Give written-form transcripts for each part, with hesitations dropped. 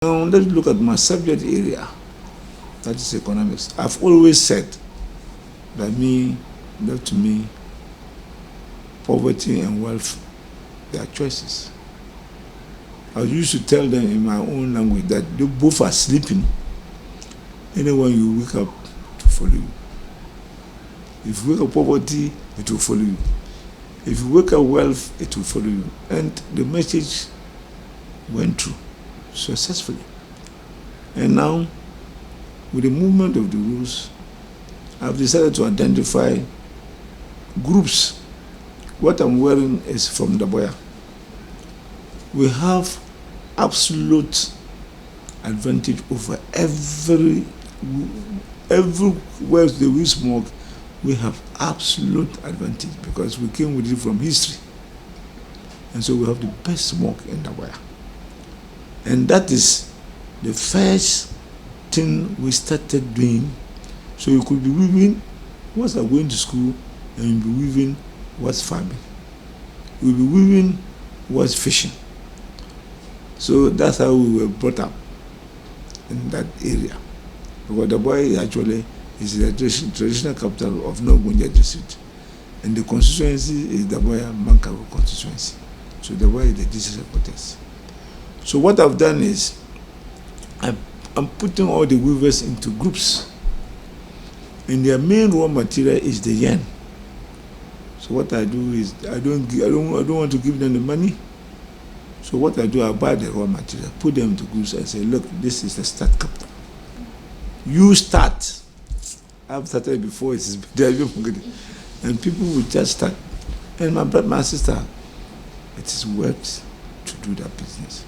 Now let's look at my subject area, that is economics. I've always said that left to me, poverty and wealth, they are choices. I used to tell them in my own language that they both are sleeping. Anyone you wake up to follow you. If you wake up poverty, it will follow you. If you wake up wealth, it will follow you. And the message went through successfully. And now, with the movement of the rules, I've decided to identify groups. What I'm wearing is from Daboya. We have absolute advantage over everywhere we smoke. We have absolute advantage because we came with it from history. And so we have the best smoke in Daboya. And that is the first thing we started doing. So you could be weaving what's going to school, and you'll be weaving what's farming. You'll be weaving what's fishing. So that's how we were brought up in that area. Because Daboya actually is the traditional capital of North Gunja district. And the constituency is Daboya Mankarigu constituency. So Daboya is the district headquarters. So what I've done is I'm putting all the weavers into groups, and their main raw material is the yarn. So what I do is I don't want to give them the money. So what I do, I buy the raw material, put them into groups, and say, look, this is the start capital. You start. I've started before, it is there, and people will just start. And my brother, my sister, it is worth to do that business.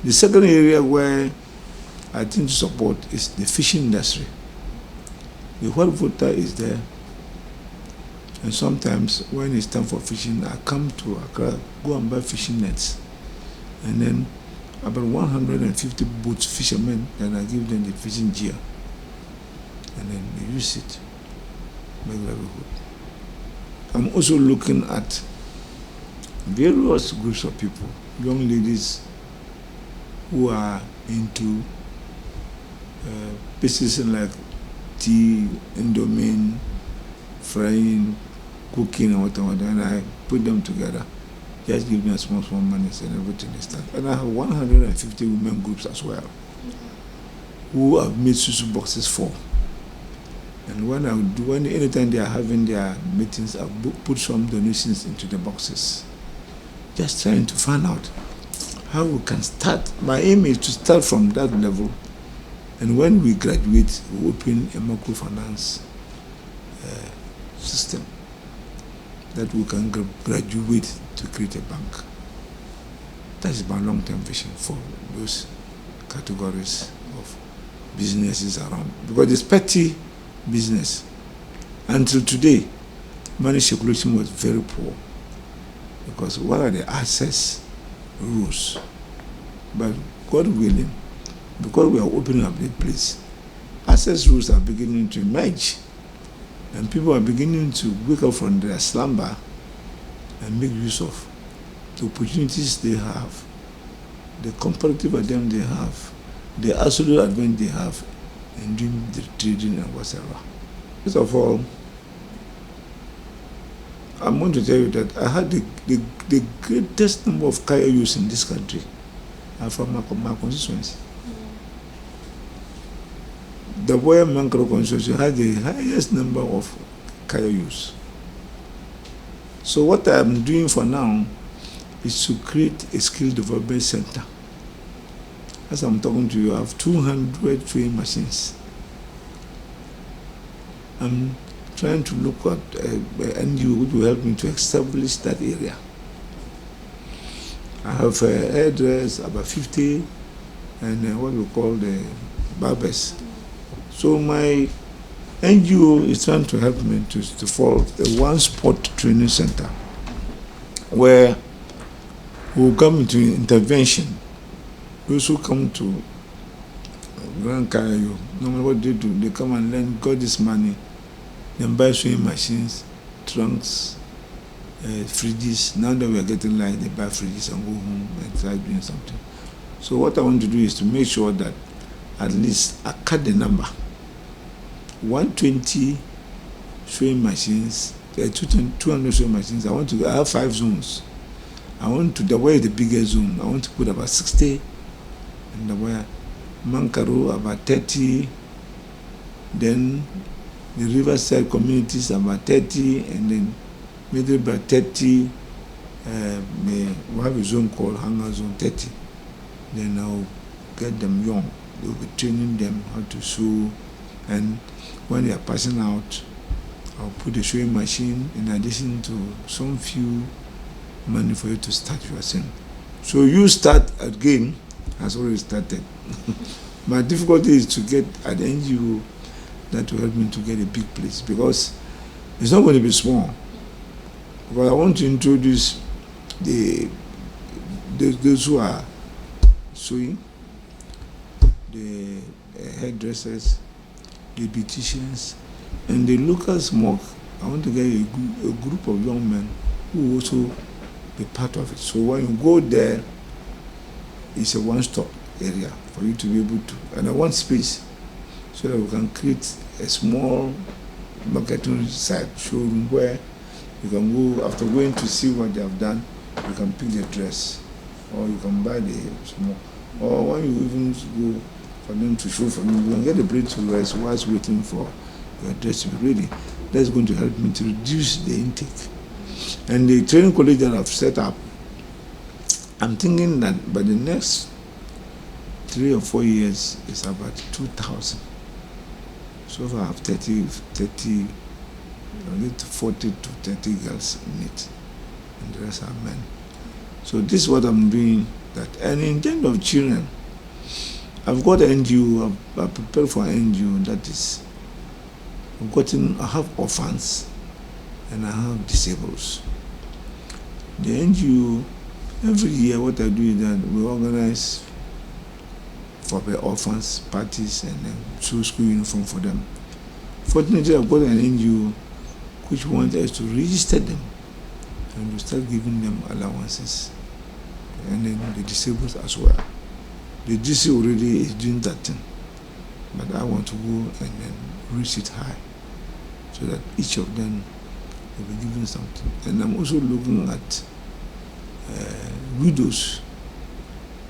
The second area where I think to support is the fishing industry. The white voter is there, and sometimes when it's time for fishing, I come to Accra, go and buy fishing nets, and then about 150 boats, fishermen, and I give them the fishing gear, and then they use it, make livelihood. I'm also looking at various groups of people, young ladies who are into businesses like tea, indomie, frying, cooking, and whatever, and I put them together. Just give them small money and everything is done. And I have 150 women groups as well who have made susu boxes for. And anytime they are having their meetings, I put some donations into the boxes. Just trying to find out how we can start. My aim is to start from that level, and when we graduate, we open a microfinance system that we can graduate to create a bank. That is my long-term vision for those categories of businesses around. Because it's petty business. Until today, money circulation was very poor. Because what are the access rules? But God willing, because we are opening up the place, access rules are beginning to emerge, and people are beginning to wake up from their slumber and make use of the opportunities they have, the comparative advantage they have, the absolute advantage they have in doing the trading and whatever. First of all, I'm going to tell you that I had the greatest number of kaya use in this country from my constituency. The Daboya Mankarigu constituency had the highest number of kaya use. So what I'm doing for now is to create a skill development center. As I'm talking to you, I have 200 trained machines. I'm trying to look at an NGO which will help me to establish that area. I have hairdressers, about 50, and what we call the barbers. So my NGO is trying to help me to form a one-spot training center where we'll come into intervention. Those who come to Grand Kayo, no matter what they do, they come and learn, got this money, then buy sewing machines, trunks, fridges. Now that we are getting light, they buy fridges and go home and try doing something. So what I want to do is to make sure that at least I cut the number. 120 sewing machines, 200 sewing machines. I have 5 zones. I want to, Daboya is the biggest zone. I want to put about 60 in Daboya. Mankarigu about 30. Then the riverside communities about 30, and then middle about 30. We have a zone called Hangar Zone 30. Then I'll get them young. They'll be training them how to sew, and when they are passing out, I'll put the sewing machine in addition to some few money for you to start your sewing. So you start again, has already started. My difficulty is to get an NGO that will help me to get a big place, because it's not going to be small. Because I want to introduce those who are sewing, the hairdressers, the beauticians, and the local smoke. I want to get a group of young men who will also be part of it. So when you go there, it's a one-stop area for you to be able to, and I want space so that we can create a small marketing site showroom where you can go, after going to see what they have done, you can pick the dress, or you can buy the smoke, or when you even go for them to show for you, you can get the braid to rest whilst waiting for your dress to be ready. That's going to help me to reduce the intake. And the training college that I've set up, I'm thinking that by the next 3 or 4 years, it's about 2,000. So far I have 40 to 30 girls in it, and the rest are men. So this is what I'm doing. And in terms of children, I've got an NGO, I've prepared for an NGO that is, I have orphans and I have disabled. The NGO, every year what I do is that we organize for the orphans parties and then sew school uniform for them. Fortunately, I've got an NGO which wants us to register them and to start giving them allowances, and then the disabled as well. The DC already is doing that thing, but I want to go and then reach it high so that each of them will be given something. And I'm also looking at widows,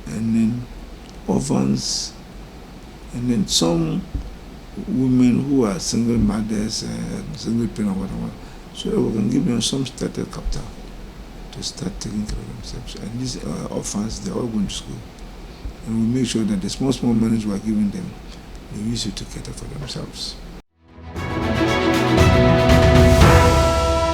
and then orphans, and then some women who are single mothers and single parents, whatever, so that we can give them some starter capital to start taking care of themselves. And these orphans, they're all going to school, and we make sure that the small money we are giving them, they use it to cater for themselves.